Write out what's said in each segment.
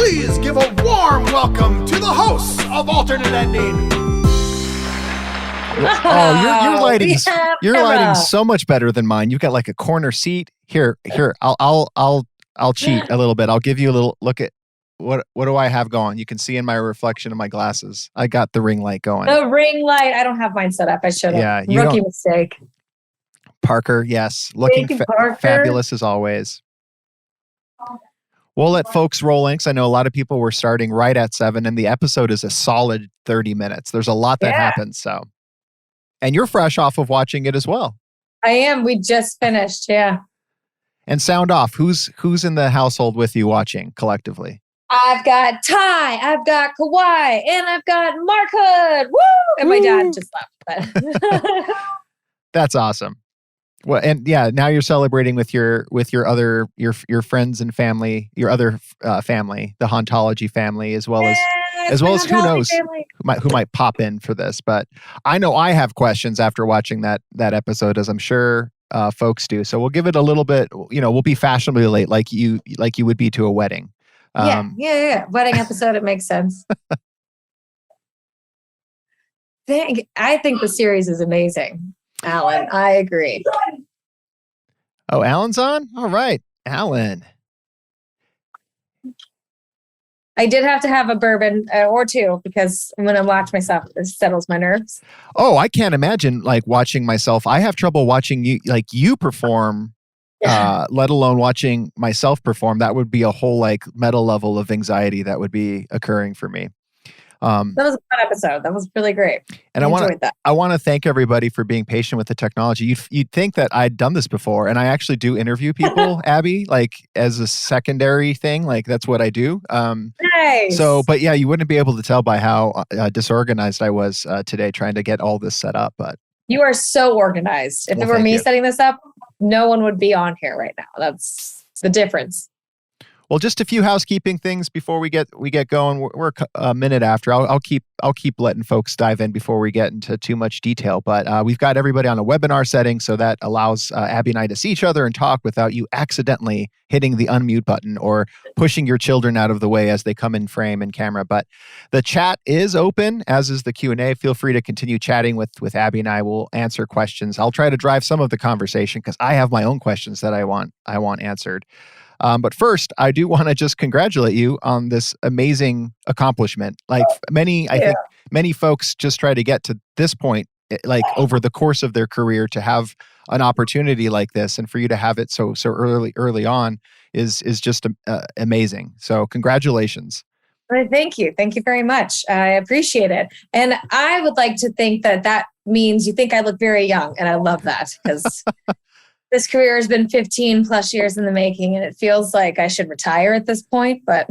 Please give a warm welcome to the hosts of Alternate Ending. You're lighting so much better than mine. You've got like a corner seat. Here. I'll cheat a little bit. I'll give you a little look at what do I have going. You can see in my reflection of my glasses. I got the ring light going. The ring light. I don't have mine set up. I should have. Yeah, Rookie mistake. Parker, yes, looking fabulous as always. We'll let folks roll in because I know a lot of people were starting right at 7, and the episode is a solid 30 minutes. There's a lot that happens. So, and you're fresh off of watching it as well. I am. We just finished. Yeah. And sound off. Who's in the household with you watching collectively? I've got Ty, I've got Kawhi, and I've got Mark Hood. Woo! And my dad just left. That's awesome. Well, and yeah, now you're celebrating with your friends and family, your other family, the Hauntology family, as well as who knows who might pop in for this. But I know I have questions after watching that episode, as I'm sure folks do. So we'll give it a little bit. We'll be fashionably late, like you would be to a wedding. Yeah. Wedding episode. It makes sense. I think the series is amazing, Alan. I agree. Oh, Alan's on? All right, Alan. I did have to have a bourbon or two because when I watch myself, it settles my nerves. Oh, I can't imagine like watching myself. I have trouble watching you perform. Let alone watching myself perform. That would be a whole like meta level of anxiety that would be occurring for me. That was a fun episode. That was really great. And I want to thank everybody for being patient with the technology. You'd think that I'd done this before, and I actually do interview people, Abby, like as a secondary thing. Like that's what I do. Nice. So, but yeah, you wouldn't be able to tell by how disorganized I was today trying to get all this set up. But you are so organized. If it were me setting this up, no one would be on here right now. That's the difference. Well, just a few housekeeping things before we get going. We're a minute after. I'll keep letting folks dive in before we get into too much detail. But we've got everybody on a webinar setting, so that allows Abby and I to see each other and talk without you accidentally hitting the unmute button or pushing your children out of the way as they come in frame and camera. But the chat is open, as is the Q&A. Feel free to continue chatting with Abby and I. Will answer questions. I'll try to drive some of the conversation because I have my own questions that I want answered. But first, I do want to just congratulate you on this amazing accomplishment. Like I think many folks just try to get to this point, like over the course of their career, to have an opportunity like this, and for you to have it so early on is just amazing. So congratulations. Thank you very much. I appreciate it, and I would like to think that means you think I look very young, and I love that because. This career has been 15 plus years in the making, and it feels like I should retire at this point. But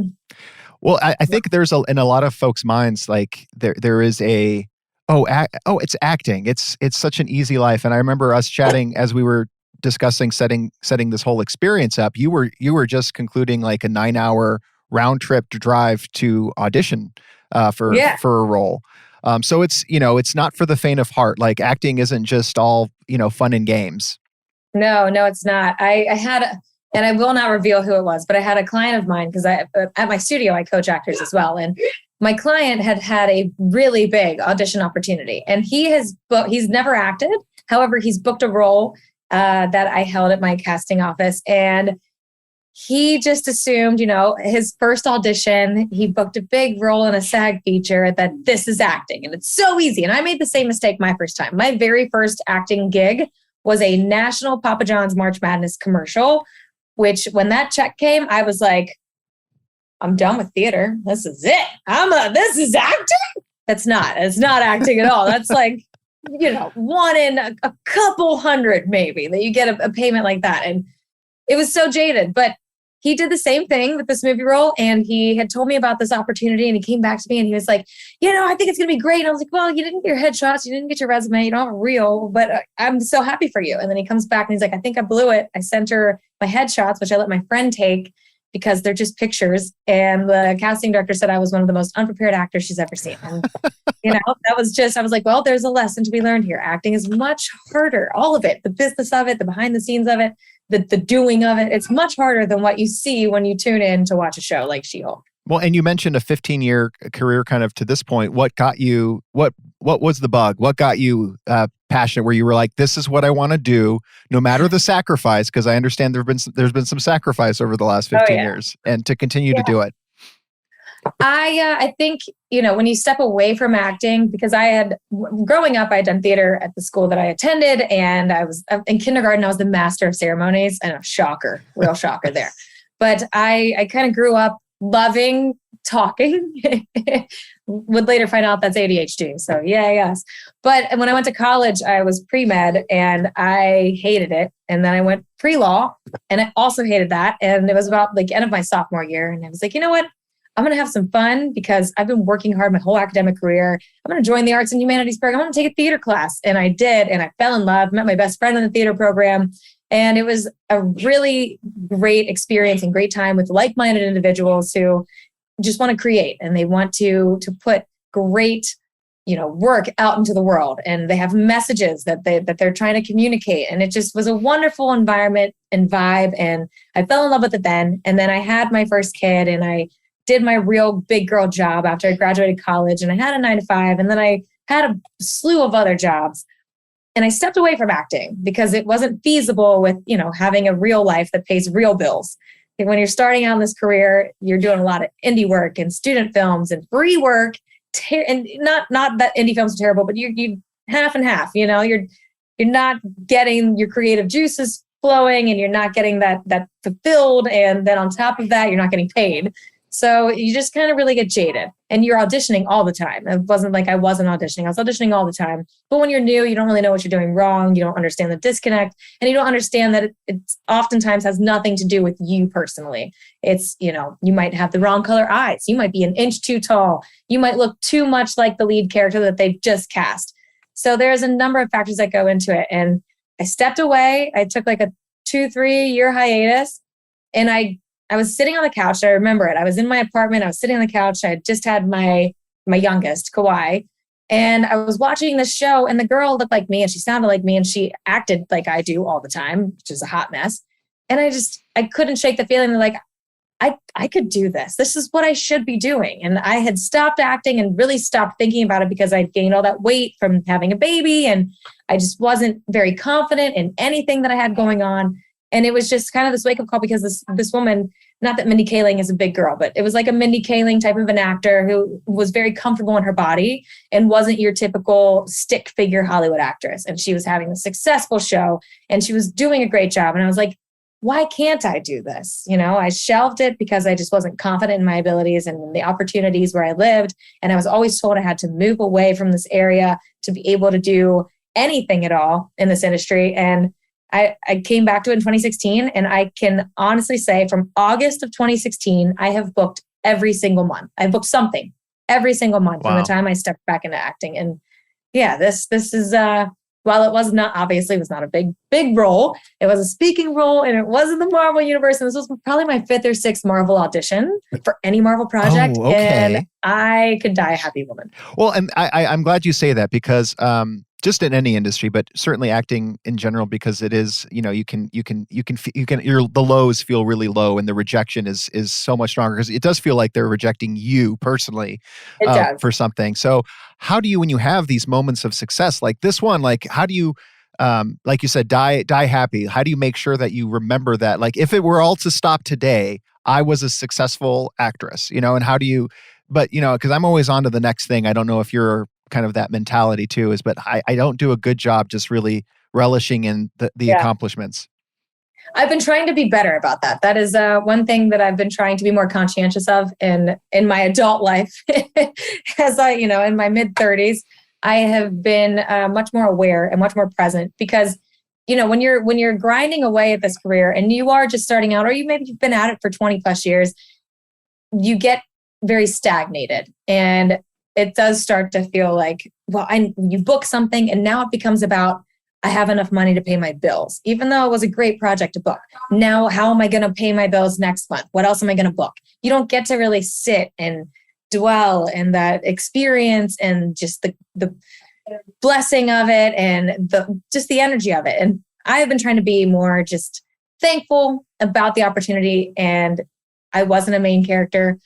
well, I think there's in a lot of folks' minds, like there is it's acting. It's such an easy life. And I remember us chatting as we were discussing setting this whole experience up. You were just concluding like a 9-hour round trip to drive to audition for a role. So it's not for the faint of heart. Like acting isn't just all fun and games. No, it's not. I had, and I will not reveal who it was, but I had a client of mine because at my studio, I coach actors as well. And my client had a really big audition opportunity, and he's never acted. However, he's booked a role that I held at my casting office, and he just assumed, his first audition, he booked a big role in a SAG feature, that this is acting, and it's so easy. And I made the same mistake my first time. My very first acting gig was a national Papa John's March Madness commercial, which when that check came, I was like, I'm done with theater. This is it. This is acting. It's not acting at all. That's like, one in a couple hundred maybe that you get a payment like that. And it was so jaded, but he did the same thing with this movie role, and he had told me about this opportunity, and he came back to me and he was like, I think it's going to be great. And I was like, well, you didn't get your headshots. You didn't get your resume. You don't have a reel, but I'm so happy for you. And then he comes back and he's like, I think I blew it. I sent her my headshots, which I let my friend take because they're just pictures. And the casting director said I was one of the most unprepared actors she's ever seen. And, that was I was like, well, there's a lesson to be learned here. Acting is much harder. All of it, the business of it, the behind the scenes of it, the doing of it. It's much harder than what you see when you tune in to watch a show like She-Hulk. Well, and you mentioned a 15-year career kind of to this point. What got you, what was the bug? What got you passionate where you were like, this is what I want to do, no matter the sacrifice? Because I understand there's been some sacrifice over the last 15 years and to continue to do it. I think, when you step away from acting, because growing up, I had done theater at the school that I attended, and I was in kindergarten, I was the master of ceremonies, and real shocker there. But I kind of grew up loving talking. Would later find out that's ADHD. So yes. But when I went to college, I was pre-med and I hated it. And then I went pre-law and I also hated that. And it was about like end of my sophomore year. And I was like, you know what? I'm going to have some fun because I've been working hard my whole academic career. I'm going to join the arts and humanities program. I'm going to take a theater class. And I did. And I fell in love, met my best friend in the theater program. And it was a really great experience and great time with like-minded individuals who just want to create and they want to put great, work out into the world. And they have messages that they're trying to communicate. And it just was a wonderful environment and vibe. And I fell in love with it then. And then I had my first kid and I did my real big girl job after I graduated college. And I had a 9-to-5. And then I had a slew of other jobs. And I stepped away from acting because it wasn't feasible with, having a real life that pays real bills. And when you're starting out in this career, you're doing a lot of indie work and student films and free work. And not that indie films are terrible, but you half and half, you're not getting your creative juices flowing and you're not getting that fulfilled. And then on top of that, you're not getting paid. So you just kind of really get jaded and you're auditioning all the time. It wasn't like I wasn't auditioning. I was auditioning all the time. But when you're new, you don't really know what you're doing wrong. You don't understand the disconnect and you don't understand that it oftentimes has nothing to do with you personally. It's, you might have the wrong color eyes. You might be an inch too tall. You might look too much like the lead character that they've just cast. So there's a number of factors that go into it. And I stepped away. I took like a 2-3 year hiatus and I was sitting on the couch. I remember it. I was in my apartment. I was sitting on the couch. I had just had my youngest, Kawhi. And I was watching this show and the girl looked like me and she sounded like me and she acted like I do all the time, which is a hot mess. And I couldn't shake the feeling that like, I could do this. This is what I should be doing. And I had stopped acting and really stopped thinking about it because I'd gained all that weight from having a baby. And I just wasn't very confident in anything that I had going on. And it was just kind of this wake-up call because this woman, not that Mindy Kaling is a big girl, but it was like a Mindy Kaling type of an actor who was very comfortable in her body and wasn't your typical stick figure Hollywood actress. And she was having a successful show and she was doing a great job. And I was like, why can't I do this? I shelved it because I just wasn't confident in my abilities and the opportunities where I lived. And I was always told I had to move away from this area to be able to do anything at all in this industry. And I came back to it in 2016, and I can honestly say from August of 2016, I have booked every single month. I booked something every single month from the time I stepped back into acting. And yeah, this is, while it was not a big role, it was a speaking role and it was in the Marvel universe. And this was probably my 5th or 6th Marvel audition for any Marvel project. Oh, okay. And I could die a happy woman. Well, and I'm glad you say that because, just in any industry, but certainly acting in general, because it is, the lows feel really low and the rejection is so much stronger because it does feel like they're rejecting you personally for something. So how do you, when you have these moments of success like this one, like how do you, like you said, die happy? How do you make sure that you remember that? Like if it were all to stop today, I was a successful actress, and how do you, but because I'm always on to the next thing. I don't know if you're kind of that mentality too but I don't do a good job just really relishing in the accomplishments. I've been trying to be better about that. That is one thing that I've been trying to be more conscientious of in my adult life. As I, in my mid-30s, I have been much more aware and much more present because, when you're grinding away at this career and you are just starting out, or maybe you've been at it for 20 plus years, you get very stagnated. And it does start to feel like, you book something and now it becomes about, I have enough money to pay my bills, even though it was a great project to book. Now, how am I going to pay my bills next month? What else am I going to book? You don't get to really sit and dwell in that experience and just the blessing of it and just the energy of it. And I have been trying to be more just thankful about the opportunity. And I wasn't a main character.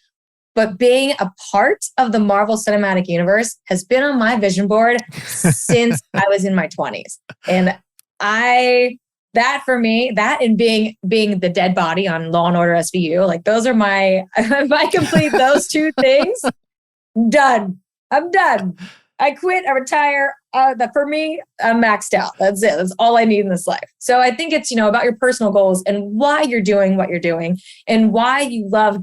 but being a part of the Marvel Cinematic Universe has been on my vision board since I was in my 20s. And that for me, that and being the dead body on Law and Order SVU, like those are my, if I complete those two things, done. I'm done. I quit, I retire. For me, I'm maxed out. That's it. That's all I need in this life. So I think it's, about your personal goals and why you're doing what you're doing and why you love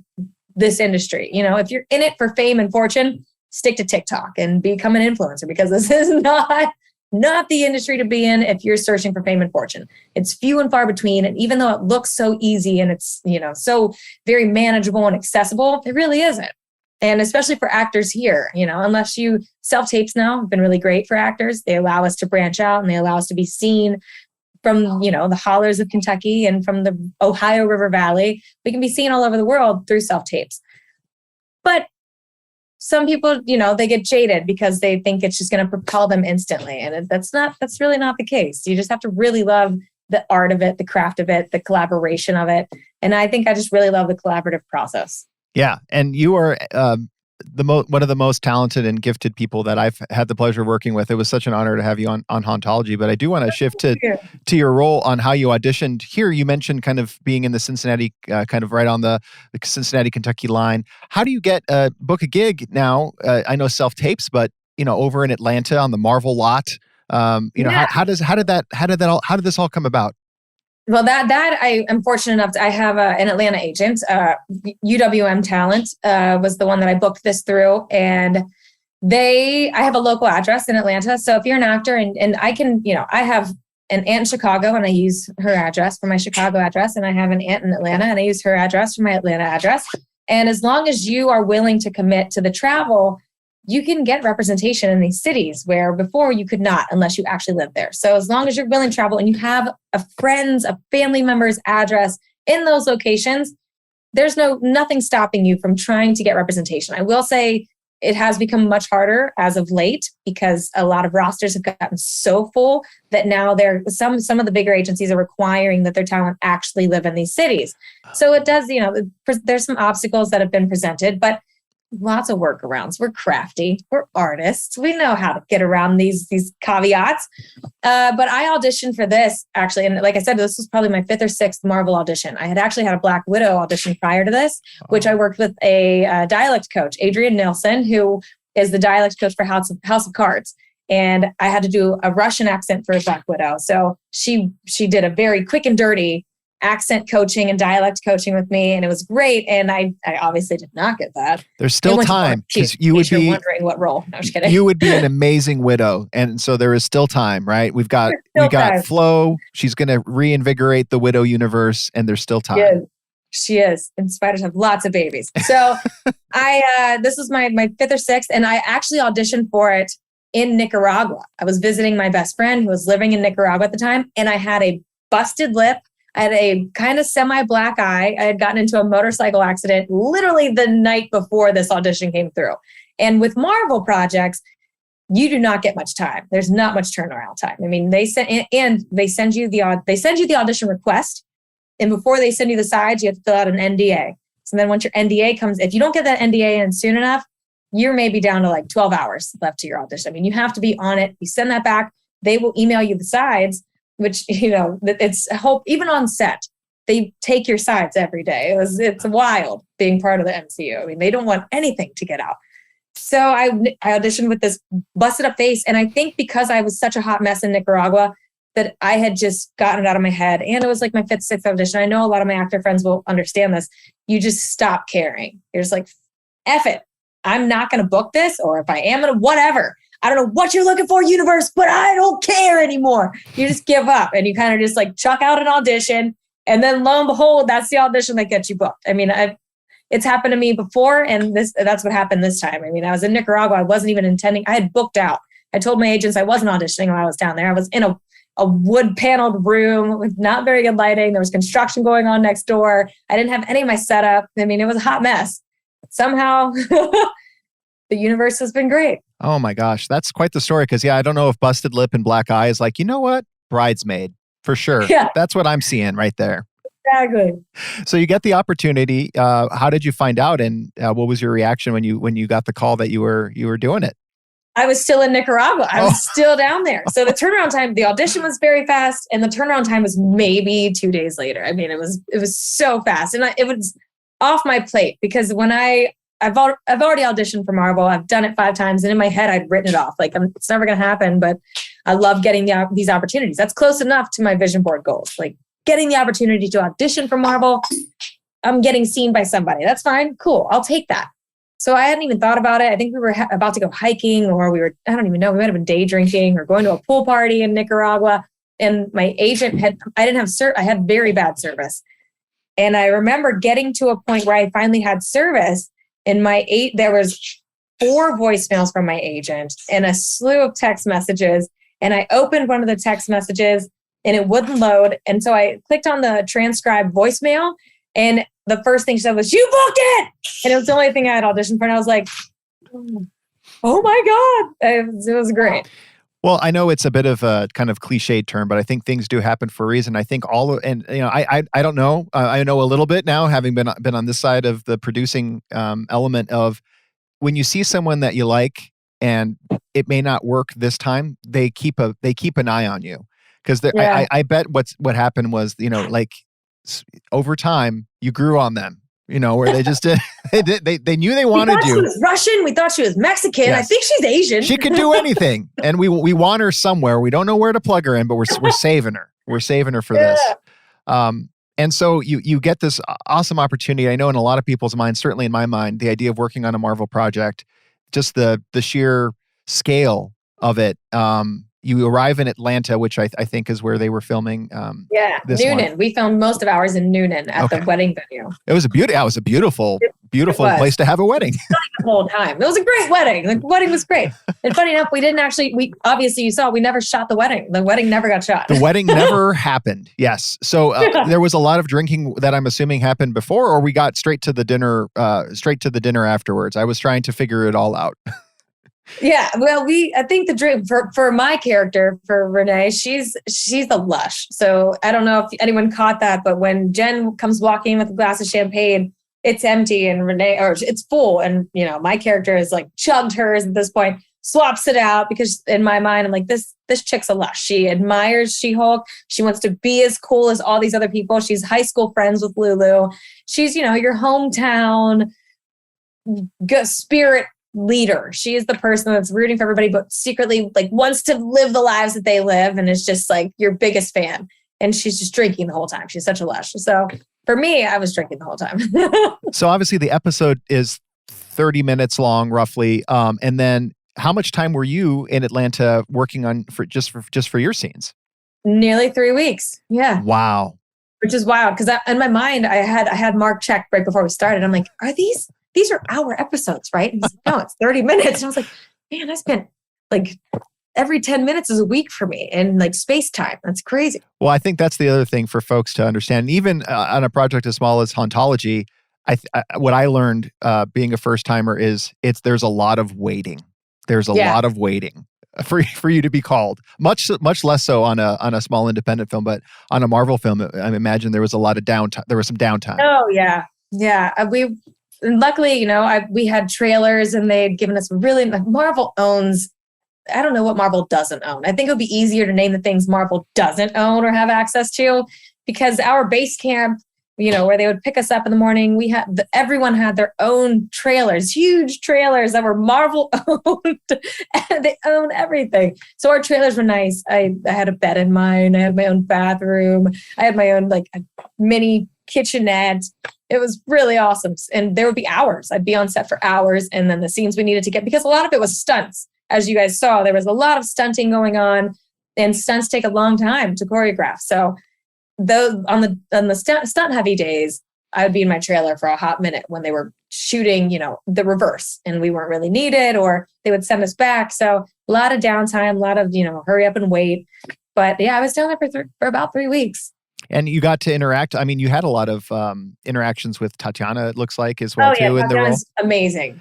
this industry. If you're in it for fame and fortune, stick to TikTok and become an influencer, because this is not the industry to be in if you're searching for fame and fortune. It's few and far between. And even though it looks so easy and it's, so very manageable and accessible, it really isn't. And especially for actors here, unless you self-tapes now have been really great for actors. They allow us to branch out and they allow us to be seen from, the hollers of Kentucky and from the Ohio River Valley. We can be seen all over the world through self-tapes. But some people, they get jaded because they think it's just going to propel them instantly. And that's really not the case. You just have to really love the art of it, the craft of it, the collaboration of it. And I think I just really love the collaborative process. Yeah. And you are one of the most talented and gifted people that I've had the pleasure of working with. It was such an honor to have you on Hauntology, but I do want to shift to your role on how you auditioned here. You mentioned kind of being in the Cincinnati, kind of right on the Cincinnati, Kentucky line. How do you get book a gig now? I know self-tapes, but over in Atlanta on the Marvel lot, how did this all come about? Well, that I am fortunate enough I have an Atlanta agent. UWM Talent was the one that I booked this through, and I have a local address in Atlanta. So if you're an actor and I can, I have an aunt in Chicago and I use her address for my Chicago address, and I have an aunt in Atlanta and I use her address for my Atlanta address. And as long as you are willing to commit to the travel, you can get representation in these cities where before you could not unless you actually live there. So as long as you're willing to travel and you have a family member's address in those locations, there's nothing stopping you from trying to get representation. I will say it has become much harder as of late because a lot of rosters have gotten so full that now some of the bigger agencies are requiring that their talent actually live in these cities. So it does, there's some obstacles that have been presented, but lots of workarounds. We're crafty. We're artists. We know how to get around these caveats. But I auditioned for this actually. And like I said, this was probably my 5th or 6th Marvel audition. I had actually had a Black Widow audition prior to this, which I worked with a dialect coach, Adrienne Nielsen, who is the dialect coach for House of Cards. And I had to do a Russian accent for Black Widow. So she did a very quick and dirty accent coaching and dialect coaching with me, and it was great. And I obviously did not get that. There's still time because you would be wondering what role. No, I'm just kidding. You would be an amazing widow, and so there is still time, right? We got Flo. She's going to reinvigorate the widow universe, and there's still time. She is. And spiders have lots of babies. So this was my 5th or 6th, and I actually auditioned for it in Nicaragua. I was visiting my best friend who was living in Nicaragua at the time, and I had a busted lip. I had a kind of semi-black eye. I had gotten into a motorcycle accident literally the night before this audition came through. And with Marvel projects, you do not get much time. There's not much turnaround time. I mean, they send you the audition request, and before they send you the sides, you have to fill out an NDA. So then once your NDA comes, if you don't get that NDA in soon enough, you're maybe down to like 12 hours left to your audition. I mean, you have to be on it. You send that back. They will email you the sides, which, it's hope even on set, they take your sides every day. It's wild being part of the MCU. I mean, they don't want anything to get out. So I auditioned with this busted up face. And I think because I was such a hot mess in Nicaragua that I had just gotten it out of my head. And it was like my 5th, 6th audition. I know a lot of my actor friends will understand this. You just stop caring. You're just like, F it. I'm not going to book this. Or if I am going to, whatever. I don't know what you're looking for, universe, but I don't care anymore. You just give up and you kind of just like chuck out an audition. And then lo and behold, that's the audition that gets you booked. I mean, it's happened to me before, and that's what happened this time. I mean, I was in Nicaragua. I wasn't even intending. I had booked out. I told my agents I wasn't auditioning while I was down there. I was in a wood paneled room with not very good lighting. There was construction going on next door. I didn't have any of my setup. I mean, it was a hot mess. Somehow the universe has been great. Oh my gosh, that's quite the story. Because I don't know if busted lip and black eye is like, you know what, bridesmaid for sure. Yeah, that's what I'm seeing right there. Exactly. So you get the opportunity. How did you find out, and what was your reaction when you got the call that you were doing it? I was still in Nicaragua. I was still down there. So the turnaround time, the audition was very fast, and the turnaround time was maybe 2 days later. I mean, it was so fast, and it was off my plate because when I've already auditioned for Marvel. I've done it 5 times, and in my head, I'd written it off. Like, it's never going to happen, but I love getting these opportunities. That's close enough to my vision board goals. Like, getting the opportunity to audition for Marvel, I'm getting seen by somebody. That's fine. Cool. I'll take that. So I hadn't even thought about it. I think we were about to go hiking, or I don't even know, we might have been day drinking or going to a pool party in Nicaragua. And my agent I had very bad service. And I remember getting to a point where I finally had service, and there was 4 voicemails from my agent and a slew of text messages. And I opened one of the text messages and it wouldn't load. And so I clicked on the transcribed voicemail, and the first thing she said was, "You booked it!" And it was the only thing I had auditioned for. And I was like, oh my God. It was great. Well, I know it's a bit of a kind of cliched term, but I think things do happen for a reason. I think I don't know. I know a little bit now, having been on this side of the producing element of when you see someone that you like and it may not work this time, they keep an eye on you. Because I bet what happened was, like over time you grew on them, where they just did, they knew they wanted you. She was Russian. We thought she was Mexican. Yes. I think she's Asian. She could do anything, and we want her somewhere. We don't know where to plug her in, but we're saving her. We're saving her for this. And so you get this awesome opportunity. I know in a lot of people's minds, certainly in my mind, the idea of working on a Marvel project, just the sheer scale of it. You arrive in Atlanta, which I think is where they were filming. Noonan. We filmed most of ours in Noonan at the wedding venue. It was a beautiful place to have a wedding. The whole time. It was a great wedding. The wedding was great. And funny enough, we obviously, you saw, we never shot the wedding. The wedding never got shot. The wedding never happened. Yes. So there was a lot of drinking that I'm assuming happened before, or we got straight to the dinner afterwards. I was trying to figure it all out. Yeah, well, I think the drink for my character, for Renee, she's a lush. So I don't know if anyone caught that, but when Jen comes walking with a glass of champagne, it's empty, and it's full, and my character is like chugged hers at this point, swaps it out, because in my mind I'm like, this chick's a lush. She admires She-Hulk. She wants to be as cool as all these other people. She's high school friends with Lulu. She's your hometown spirit leader. She is the person that's rooting for everybody, but secretly wants to live the lives that they live, and is just like your biggest fan. And she's just drinking the whole time. She's such a lush. So for me, I was drinking the whole time. So obviously the episode is 30 minutes long, roughly. And then how much time were you in Atlanta working on just for your scenes? Nearly 3 weeks. Yeah. Wow. Which is wild, because in my mind I had Mark check right before we started. I'm like, these are hour episodes, right? And he's like, no, it's 30 minutes. And I was like, man, I spent every 10 minutes is a week for me in space time. That's crazy. Well, I think that's the other thing for folks to understand. Even on a project as small as Hauntology, what I learned being a first timer is there's a lot of waiting. There's a lot of waiting for you to be called. Much less so on a small independent film, but on a Marvel film, I imagine there was a lot of downtime. There was some downtime. Oh yeah, yeah. Luckily, we had trailers, and they'd given us Marvel owns. I don't know what Marvel doesn't own. I think it would be easier to name the things Marvel doesn't own or have access to, because our base camp, where they would pick us up in the morning, everyone had their own trailers, huge trailers that were Marvel owned, and they own everything. So our trailers were nice. I had a bed in mine. I had my own bathroom. I had my own mini kitchenette. It was really awesome. And there would be hours. I'd be on set for hours. And then the scenes we needed to get, because a lot of it was stunts. As you guys saw, there was a lot of stunting going on, and stunts take a long time to choreograph. So on the stunt heavy days, I would be in my trailer for a hot minute when they were shooting, the reverse, and we weren't really needed, or they would send us back. So a lot of downtime, a lot of, hurry up and wait. But yeah, I was down there for about 3 weeks. And you got to interact. I mean, you had a lot of interactions with Tatiana, it looks like, as well, too, in the role. Tatiana's amazing.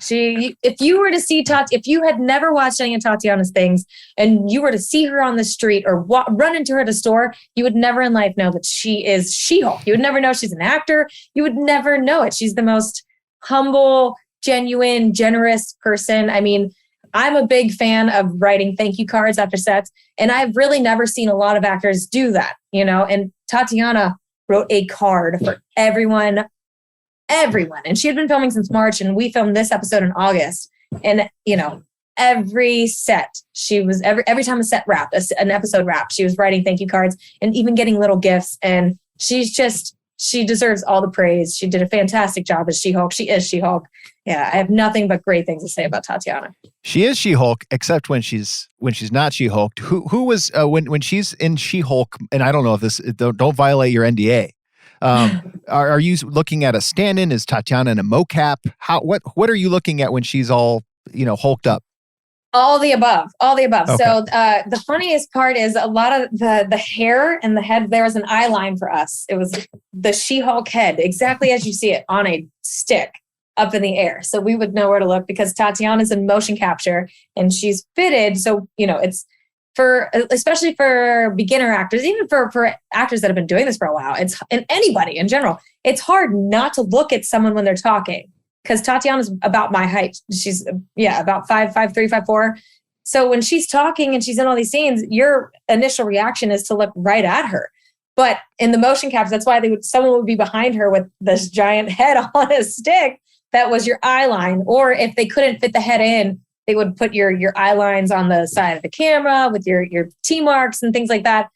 If you were to see if you had never watched any of Tatiana's things and you were to see her on the street or run into her at a store, you would never in life know that she is She-Hulk. You would never know she's an actor. You would never know it. She's the most humble, genuine, generous person. I mean, I'm a big fan of writing thank you cards after sets, and I've really never seen a lot of actors do that, and Tatiana wrote a card for everyone. And she had been filming since March, and we filmed this episode in August. And, every set, she was, every time a set wrapped, an episode wrapped, she was writing thank you cards and even getting little gifts. And she deserves all the praise. She did a fantastic job as She-Hulk. She is She-Hulk. Yeah, I have nothing but great things to say about Tatiana. She is She-Hulk, except when she's not She-Hulk. Who was when she's in She-Hulk? And I don't know if this don't violate your NDA. Are you looking at a stand-in? Is Tatiana in a mocap? What are you looking at when she's all hulked up? All the above. Okay. So the funniest part is a lot of the hair and the head, there was an eye line for us. It was the She-Hulk head, exactly as you see it on a stick up in the air. So we would know where to look because Tatiana's in motion capture and she's fitted. So, it's especially for beginner actors, even for actors that have been doing this for a while, and anybody in general, it's hard not to look at someone when they're talking. Because Tatiana's about my height. She's, about 5'3", 5'4". So when she's talking and she's in all these scenes, your initial reaction is to look right at her. But in the motion caps, that's why someone would be behind her with this giant head on a stick. That was your eye line. Or if they couldn't fit the head in, they would put your eye lines on the side of the camera with your T marks and things like that.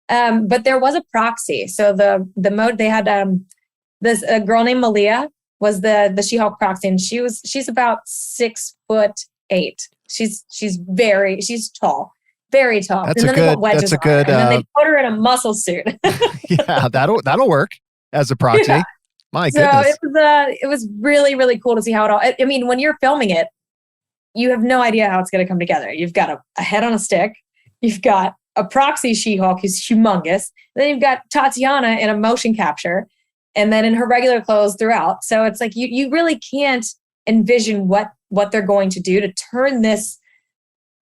But there was a proxy. So the mode they had a girl named Malia was the She-Hulk proxy, and she's about 6'8". She's tall, very tall. That's and a then good. That's a good. And then they put her in a muscle suit. Yeah, that'll work as a proxy. Yeah. My goodness. So it was really, really cool to see how it all. I mean, when you're filming it, you have no idea how it's going to come together. You've got a head on a stick. You've got a proxy She-Hulk who's humongous. Then you've got Tatiana in a motion capture. And then in her regular clothes throughout. So it's like you really can't envision what they're going to do to turn this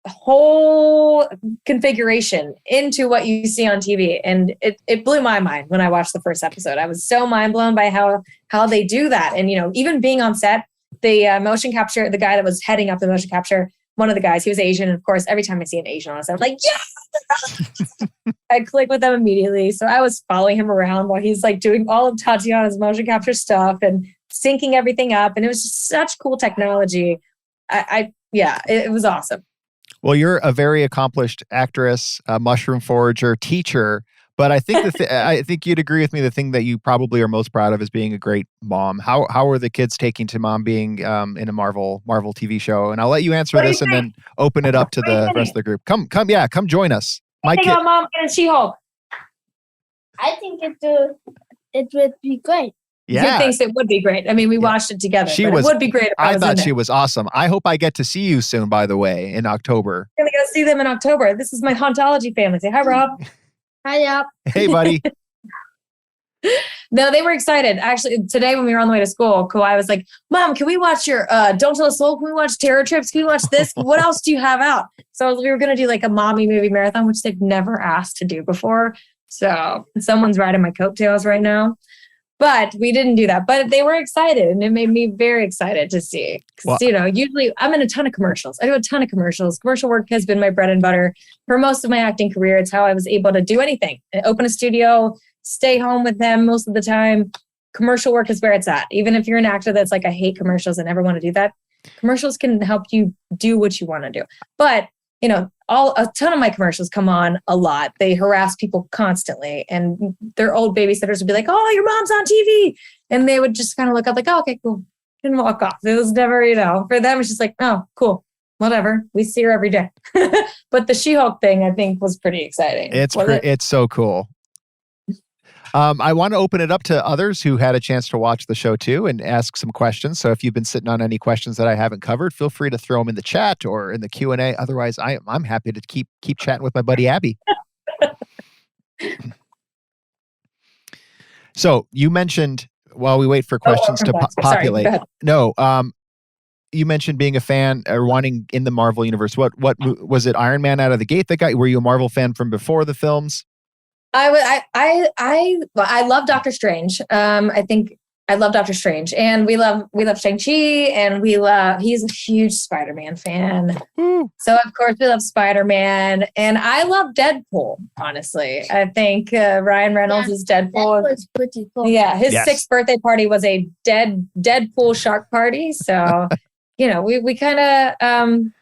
whole configuration into what you see on TV. And it blew my mind when I watched the first episode. I was so mind blown by how they do that. And, even being on set, the motion capture, the guy that was heading up the motion capture, one of the guys, he was Asian. And of course, every time I see an Asian on set, I'm like, yeah, I click with them immediately. So I was following him around while he's like doing all of Tatiana's motion capture stuff and syncing everything up. And it was just such cool technology. It was awesome. Well, you're a very accomplished actress, mushroom forager, teacher. But I think I think you'd agree with me. The thing that you probably are most proud of is being a great mom. How are the kids taking to mom being in a Marvel TV show? And I'll let you answer this and then open it up to the rest of the group. Come join us. I think our mom and She-Hulk. I think it would be great. Yeah. She thinks it would be great. I mean, we watched it together. It would be great if I thought she was awesome. I hope I get to see you soon, by the way, in October. I'm going to go see them in October. This is my Hauntology family. Say hi, Rob. Hi, up. Hey, buddy. No, they were excited. Actually, today when we were on the way to school, Kawhi was like, Mom, can we watch your Don't Tell a Soul? Can we watch Terror Trips? Can we watch this? What else do you have out? So we were going to do like a mommy movie marathon, which they've never asked to do before. So someone's riding my coattails right now. But we didn't do that. But they were excited, and it made me very excited to see. Because, usually I'm in a ton of commercials. I do a ton of commercials. Commercial work has been my bread and butter for most of my acting career. It's how I was able to do anything. Open a studio, stay home with them most of the time. Commercial work is where it's at. Even if you're an actor that's like, I hate commercials and never want to do that, commercials can help you do what you want to do. But a ton of my commercials come on a lot. They harass people constantly, and their old babysitters would be like, "Oh, your mom's on TV," and they would just kind of look up like, "Oh, okay, cool," and walk off. It was never, for them, it's just like, "Oh, cool, whatever." We see her every day. But the She-Hulk thing, I think, was pretty exciting. It's so cool. I want to open it up to others who had a chance to watch the show too and ask some questions. So if you've been sitting on any questions that I haven't covered, feel free to throw them in the chat or in the Q&A. Otherwise, I'm happy to keep chatting with my buddy Abi. So you mentioned while we wait for questions to populate. Sorry, no, you mentioned being a fan or wanting in the Marvel universe. What was it? Iron Man out of the gate that got you? Were you a Marvel fan from before the films? I love Doctor Strange. I think I love Doctor Strange, and we love Shang-Chi, and he's a huge Spider-Man fan. So of course we love Spider-Man, and I love Deadpool. Honestly, I think Ryan Reynolds is Deadpool. That was pretty cool. Yeah, his 6th birthday party was a Deadpool shark party. So we kind of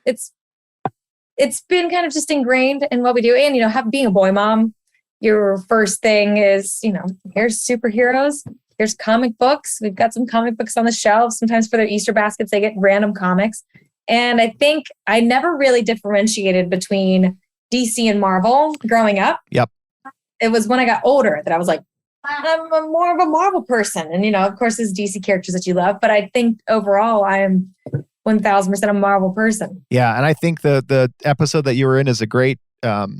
it's been kind of just ingrained in what we do, and being a boy mom. Your first thing is, here's superheroes, here's comic books. We've got some comic books on the shelves. Sometimes for their Easter baskets, they get random comics. And I think I never really differentiated between DC and Marvel growing up. Yep. It was when I got older that I was like, I'm more of a Marvel person. And, of course, there's DC characters that you love. But I think overall, I am 1,000% a Marvel person. Yeah. And I think the episode that you were in is a great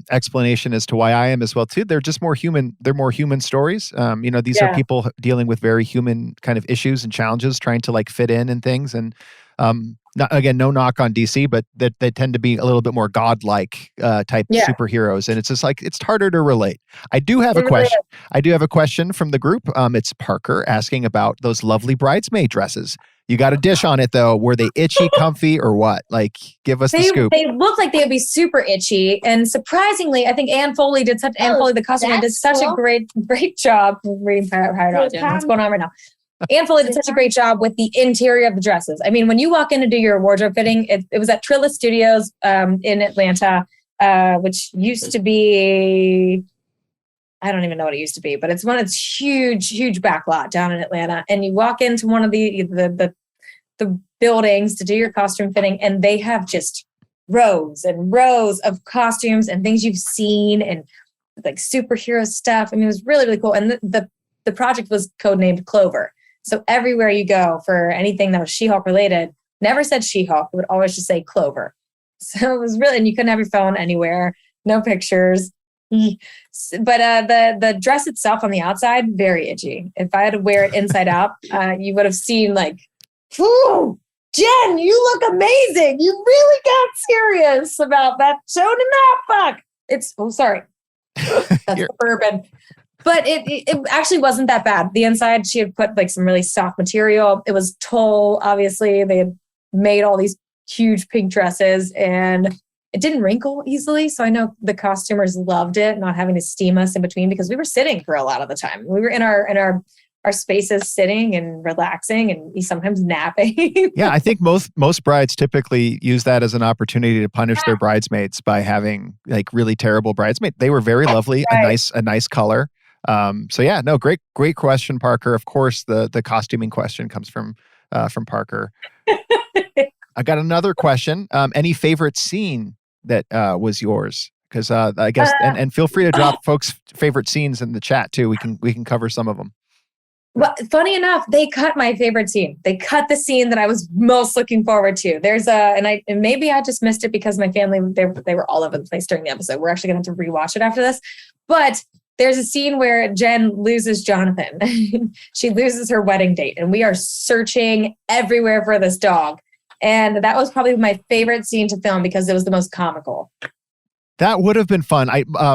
explanation as to why I am as well too. They're just more human. They're more human stories. These are people dealing with very human kind of issues and challenges, trying to like fit in and things. And no knock on DC, but they tend to be a little bit more godlike type superheroes, and it's just like it's harder to relate. I do have a question. I do have a question from the group. It's Parker asking about those lovely bridesmaid dresses. You got a dish on it though. Were they itchy, comfy, or what? Like, give us the scoop. They look like they would be super itchy, and surprisingly, I think Anne Foley, the costume, did such a great job. Reading what's going on right now. Anne Foley did such a great job with the interior of the dresses. I mean, when you walk in to do your wardrobe fitting, it was at Trilla Studios in Atlanta, which used to be, I don't even know what it used to be, but it's one of its huge back lot down in Atlanta. And you walk into one of the buildings to do your costume fitting, and they have just rows and rows of costumes and things you've seen and like superhero stuff. I mean, it was really, really cool. And the project was codenamed Clover. So everywhere you go for anything that was She-Hulk related, never said She-Hulk, it would always just say Clover. So it was really, and you couldn't have your phone anywhere, no pictures. But the dress itself on the outside, very itchy. If I had to wear it inside out, you would have seen like, ooh, Jen, you look amazing. You really got serious about that show to not fuck. Sorry. That's bourbon. But it actually wasn't that bad. The inside, she had put like some really soft material. It was tulle, obviously. They had made all these huge pink dresses, and it didn't wrinkle easily. So I know the costumers loved it, not having to steam us in between, because we were sitting for a lot of the time. We were in our spaces sitting and relaxing, and sometimes napping. Yeah, I think most brides typically use that as an opportunity to punish their bridesmaids by having like really terrible bridesmaids. They were very lovely, right. a nice color. So yeah, no, great question, Parker. Of course, the costuming question comes from Parker. I got another question. Any favorite scene that was yours? Because I guess, and feel free to drop folks' favorite scenes in the chat too. We can cover some of them. Well, funny enough, they cut my favorite scene. They cut the scene that I was most looking forward to. There's and maybe I just missed it because my family, they were all over the place during the episode. We're actually going to have to rewatch it after this. But there's a scene where Jen loses Jonathan. She loses her wedding date, and we are searching everywhere for this dog. And that was probably my favorite scene to film because it was the most comical. That would have been fun.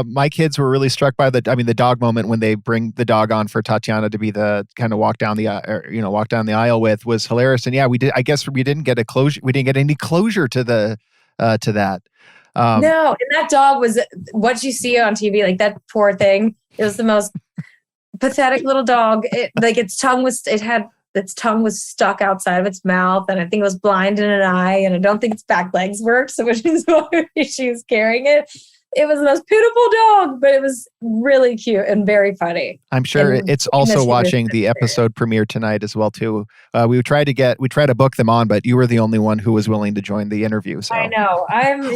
My kids were really struck by the dog moment when they bring the dog on for Tatiana to be the kind of walk down the aisle with was hilarious. And yeah, we did. I guess we didn't get a closure. We didn't get any closure to that. No, and that dog was what you see on TV. Like that poor thing. It was the most pathetic little dog. Its tongue was stuck outside of its mouth, and I think it was blind in an eye, and I don't think its back legs worked, so which is why she was carrying it. It was the most beautiful dog, but it was really cute and very funny. I'm sure it's also watching the episode premiere tonight as well too. We tried to book them on, but you were the only one who was willing to join the interview. So I know.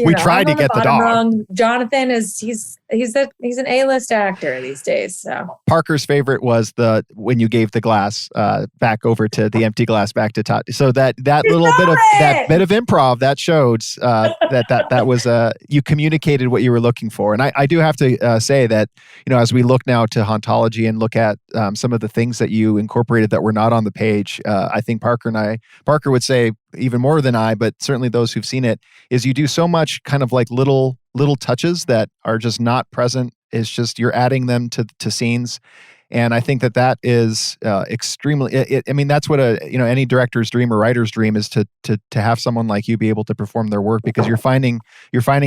We tried to get the dog. Wrong. Jonathan he's an A-list actor these days. So Parker's favorite was when you gave the glass back over to the empty glass back to Todd. So that bit of improv that showed that was you communicated what you were looking for. And I do have to say that, as we look now to Hauntology and look at some of the things that you incorporated that were not on the page, I think Parker would say even more than I, but certainly those who've seen it, is you do so much kind of like little touches that are just not present. It's just you're adding them to scenes. And I think that is extremely. I mean, that's what any director's dream or writer's dream is to have someone like you be able to perform their work, because you're finding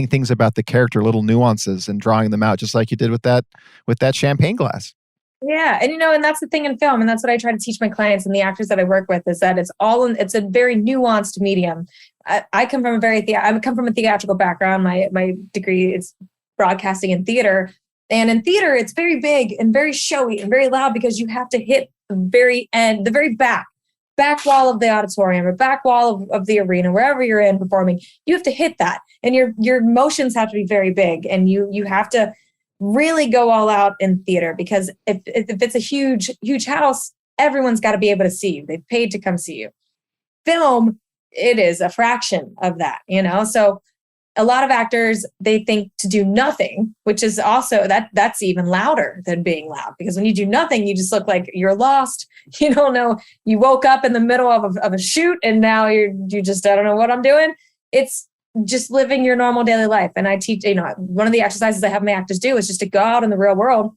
things about the character, little nuances, and drawing them out, just like you did with that champagne glass. Yeah, and that's the thing in film, and that's what I try to teach my clients and the actors that I work with, is that it's a very nuanced medium. I come from a theatrical background. My degree is broadcasting and theater. And in theater, it's very big and very showy and very loud, because you have to hit the very end, the very back wall of the auditorium or back wall of the arena, wherever you're in performing. You have to hit that, and your motions have to be very big, and you have to really go all out in theater, because if it's a huge house, everyone's got to be able to see you. They've paid to come see you. Film, it is a fraction of that, So a lot of actors, they think to do nothing, which is also that's even louder than being loud, because when you do nothing, you just look like you're lost. You don't know. You woke up in the middle of a shoot, and now you just, I don't know what I'm doing. It's just living your normal daily life. And I teach, one of the exercises I have my actors do is just to go out in the real world,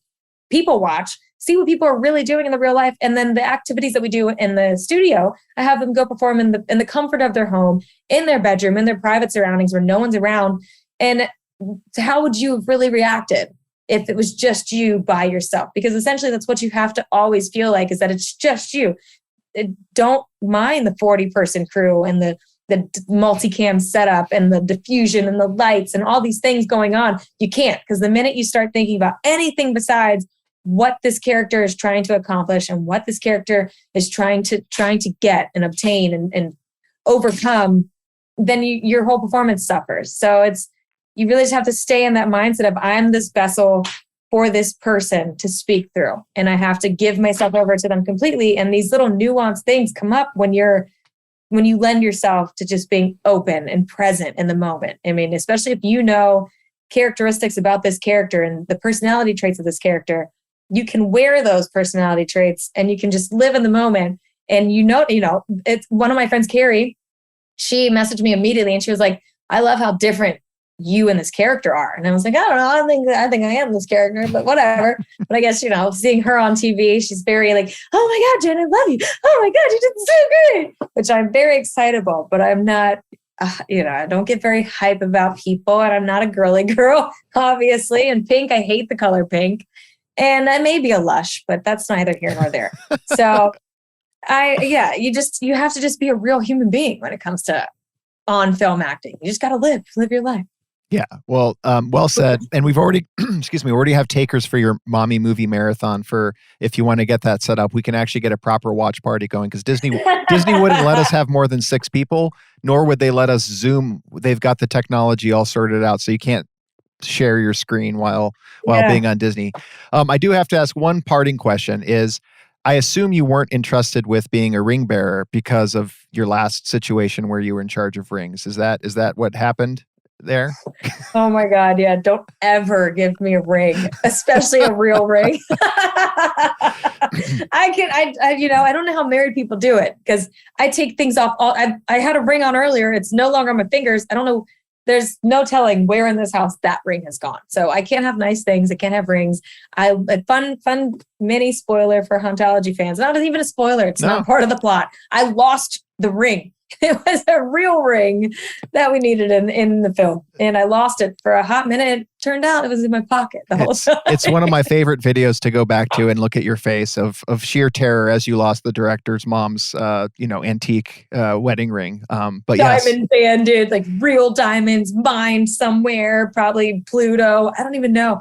people watch, see what people are really doing in the real life. And then the activities that we do in the studio, I have them go perform in the comfort of their home, in their bedroom, in their private surroundings where no one's around. And how would you have really reacted if it was just you by yourself? Because essentially that's what you have to always feel like, is that it's just you. Don't mind the 40-person crew and the multicam setup and the diffusion and the lights and all these things going on. You can't, because the minute you start thinking about anything besides what this character is trying to accomplish and what this character is trying to get and obtain and overcome, then your whole performance suffers. So you really just have to stay in that mindset of, I'm this vessel for this person to speak through, and I have to give myself over to them completely. And these little nuanced things come up when you lend yourself to just being open and present in the moment. I mean, especially if you know characteristics about this character and the personality traits of this character, you can wear those personality traits and you can just live in the moment. And it's one of my friends, Carrie, she messaged me immediately and she was like, I love how different you and this character are. And I was like, I don't know, I think I am this character, but whatever. But I guess, seeing her on TV, she's very like, oh my God, Jen, I love you. Oh my God, you did so great, which I'm very excited about, but I'm not, I don't get very hype about people, and I'm not a girly girl, obviously. And pink, I hate the color pink. And I may be a lush, but that's neither here nor there. So you have to just be a real human being when it comes to on film acting. You just got to live your life. Yeah. Well, well said. And we've already, we already have takers for your mommy movie marathon. For if you want to get that set up, we can actually get a proper watch party going, because Disney wouldn't let us have more than 6 people, nor would they let us Zoom. They've got the technology all sorted out, so you can't share your screen while being on Disney. I do have to ask one parting question. Is, I assume you weren't entrusted with being a ring bearer because of your last situation where you were in charge of rings. Is that what happened there? Oh my God. Yeah. Don't ever give me a ring, especially a real ring. I don't know how married people do it, because I take things off. I had a ring on earlier. It's no longer on my fingers. I don't know. There's no telling where in this house that ring has gone. So I can't have nice things. I can't have rings. A fun mini spoiler for Hauntology fans. Not even a spoiler. It's not part of the plot. I lost the ring. It was a real ring that we needed in the film. And I lost it for a hot minute. It turned out it was in my pocket the whole time. It's one of my favorite videos to go back to and look at your face of sheer terror as you lost the director's mom's, antique wedding ring. But diamond band, dude, like real diamonds, mined somewhere, probably Pluto. I don't even know.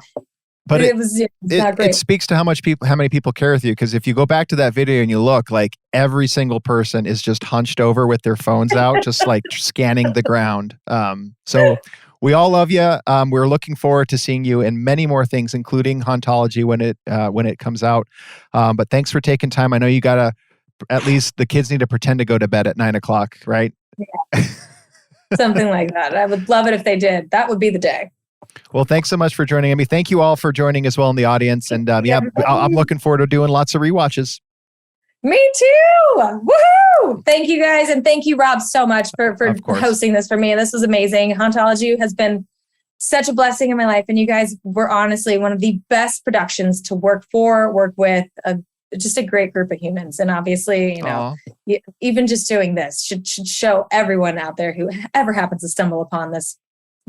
But it was not great. It speaks to how many people care with you. Because if you go back to that video and you look, like every single person is just hunched over with their phones out, just like scanning the ground. So we all love you. We're looking forward to seeing you in many more things, including Hauntology when it comes out. But thanks for taking time. I know you gotta, at least the kids need to pretend to go to bed at 9:00, right? Yeah. Something like that. I would love it if they did. That would be the day. Well, thanks so much for joining me. Thank you all for joining as well in the audience. And I'm looking forward to doing lots of rewatches. Me too. Woohoo! Thank you guys. And thank you, Rob, so much for hosting this for me. This was amazing. Hauntology has been such a blessing in my life. And you guys were honestly one of the best productions to work with, just a great group of humans. And obviously, even just doing this should show everyone out there who ever happens to stumble upon this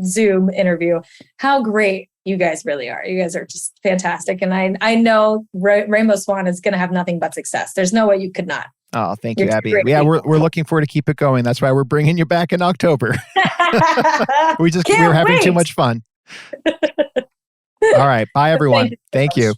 Zoom interview how great you guys really are. You guys are just fantastic. And I know Rainbow Swan is going to have nothing but success. There's no way you could not. Oh, thank you, Abby. Yeah, we're looking forward to keep it going. That's why we're bringing you back in October. We're having too much fun. All right. Bye, everyone. Thank you.